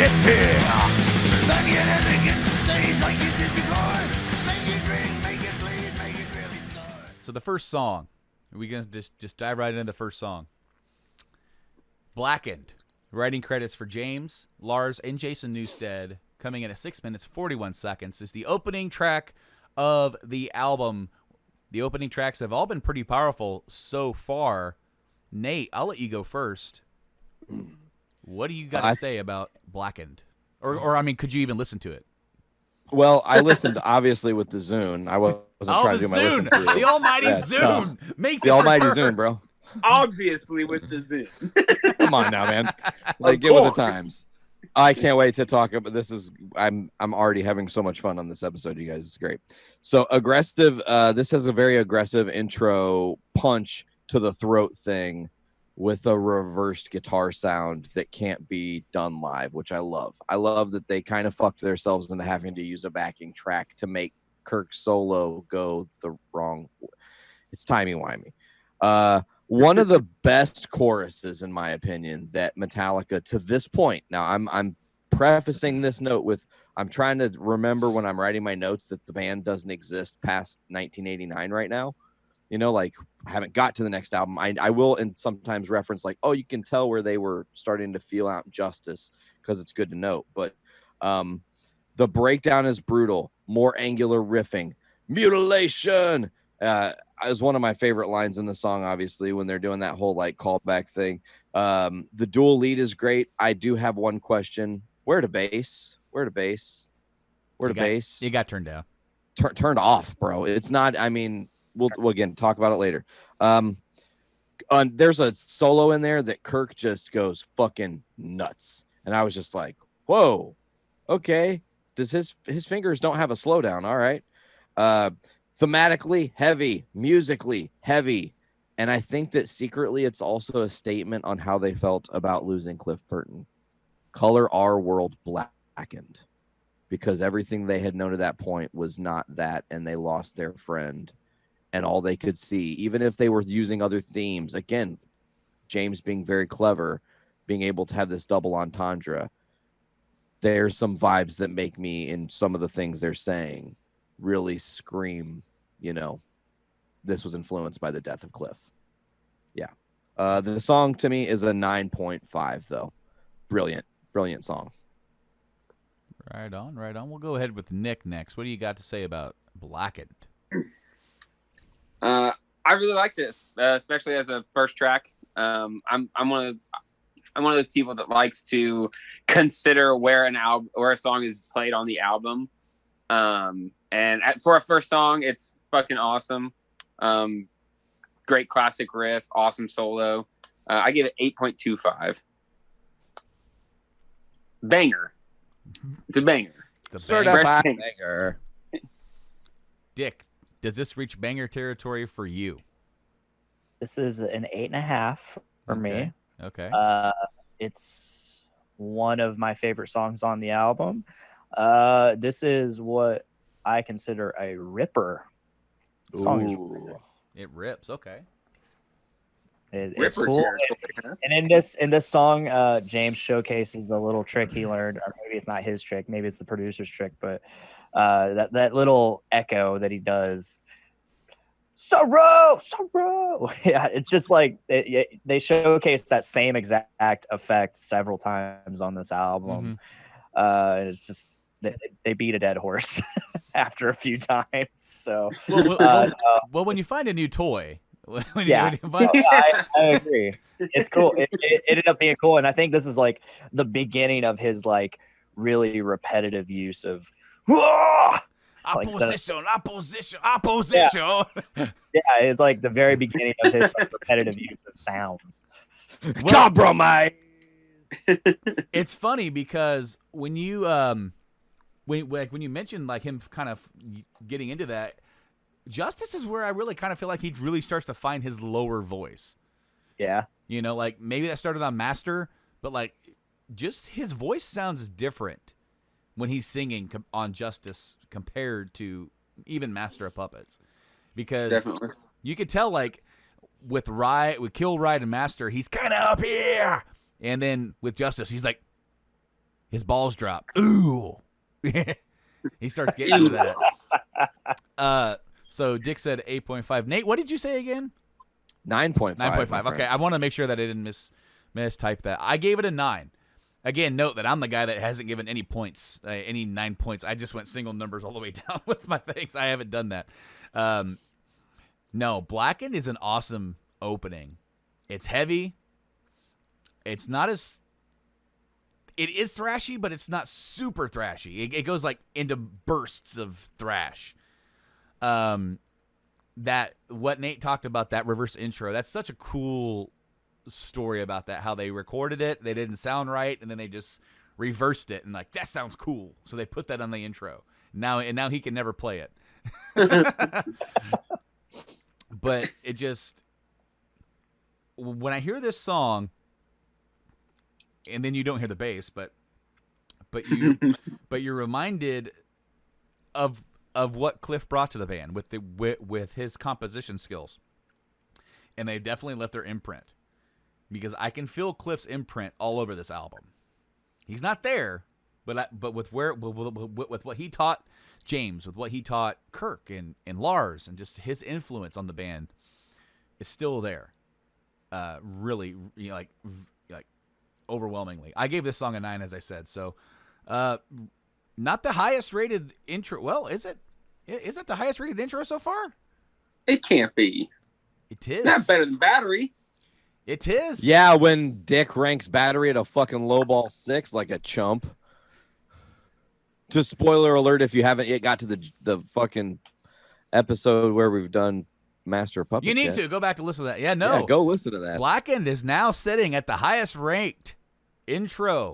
get here. Back in and begins to say like you did before. Make it drink, make it bleed, make it really sore. So the first song, we gonna just dive right into the first song. Blackened. Writing credits for James, Lars, and Jason Newsted. Coming in at 6 minutes 41 seconds is the opening track of the album. The opening tracks have all been pretty powerful so far. Nate, I'll let you go first. What do you got to say about Blackened? Or I mean, could you even listen to it? Well, I listened obviously with the Zune. I wasn't trying to do my listen to. The almighty Zune. The almighty Zune, bro. Obviously with the Zune. Come on now, man. Like, get with the times. I can't wait to talk about this. I'm already having so much fun on this episode, you guys. It's great. So aggressive. This has a very aggressive intro punch to the throat thing with a reversed guitar sound that can't be done live, which I love. I love that they kind of fucked themselves into having to use a backing track to make Kirk's solo go the wrong. It's timey-wimey. One of the best choruses, in my opinion, that Metallica to this point. Now, I'm prefacing this note with I'm trying to remember when I'm writing my notes that the band doesn't exist past 1989 right now. You know, like I haven't got to the next album. I will and sometimes reference like, oh, you can tell where they were starting to feel out Justice because it's good to note. But the breakdown is brutal. More angular riffing, mutilation. Is one of my favorite lines in the song, obviously, when they're doing that whole like callback thing. The dual lead is great. I do have one question. Where to bass? Where to bass? Where to bass? You got turned down. Turned off, bro. It's not, I mean, we'll again talk about it later. There's a solo in there that Kirk just goes fucking nuts. And I was just like, whoa, okay. Does his fingers don't have a slowdown? All right. Thematically heavy, musically heavy. And I think that secretly it's also a statement on how they felt about losing Cliff Burton. Color our world blackened, because everything they had known at that point was not that, and they lost their friend. And all they could see, even if they were using other themes, again, James being very clever, being able to have this double entendre, there's some vibes that make me, in some of the things they're saying, really scream, you know, this was influenced by the death of Cliff. Yeah. The song to me is a 9.5, though. Brilliant song. Right on. We'll go ahead with Nick next. What do you got to say about Blackened? I really like this, especially as a first track. I'm one of those people that likes to consider where a song is played on the album. For a first song, it's fucking awesome. Great classic riff, awesome solo. I give it 8.25. Banger. It's a banger. It's a banger. Certified banger. Dick, does this reach banger territory for you? This is an 8.5 for me. Okay. It's one of my favorite songs on the album. This is what I consider a ripper. The song is really nice. It rips. Okay. It's cool. And in this song, James showcases a little trick he learned, or maybe it's not his trick, maybe it's the producer's trick, but that little echo that he does. Sorrow. Yeah, it's just like they showcase that same exact effect several times on this album. Mm-hmm. It's just they beat a dead horse after a few times. So well, when you find a new toy, I agree. It's cool. It ended up being cool, and I think this is like the beginning of his like really repetitive use of opposition. Yeah, it's like the very beginning of his like, repetitive use of sounds. Compromise. It's funny because when you when you mentioned like him kind of getting into that, Justice is where I really kind of feel like he really starts to find his lower voice. Yeah. You know, like maybe that started on Master, but like just his voice sounds different when he's singing on Justice compared to even Master of Puppets. Because Definitely. You could tell like with Kill Ride and Master, he's kind of up here. And then with Justice, he's like His balls drop. Ooh. He starts getting into that. So Dick said 8.5. Nate, what did you say again? 9.5. 9.5. Okay, I want to make sure that I didn't mistype that. I gave it a 9. Again, note that I'm the guy that hasn't given any points, any 9 points. I just went single numbers all the way down with my things. I haven't done that. No, Blackened is an awesome opening. It's heavy. It's not as... It is thrashy, but it's not super thrashy. It goes like into bursts of thrash. That what Nate talked about, that reverse intro, that's such a cool story about that, how they recorded it, they didn't sound right, and then they just reversed it and like, that sounds cool, so they put that on the intro. Now he can never play it. But it just, when I hear this song, and then you don't hear the bass, but you're reminded of what Cliff brought to the band with his composition skills, and they definitely left their imprint, because I can feel Cliff's imprint all over this album. He's not there, but with what he taught James, with what he taught Kirk and Lars, and just his influence on the band is still there. Really, like overwhelmingly. I gave this song a 9, as I said. So, not the highest rated intro. Well, is it? Is it the highest rated intro so far? It can't be. It is. Not better than Battery. It is. Yeah, when Dick ranks Battery at a fucking lowball 6 like a chump. To spoiler alert, if you haven't yet got to the fucking episode where we've done Master of Puppets, you need to go back to listen to that. Yeah, no. Yeah, go listen to that. Blackened is now sitting at the highest ranked intro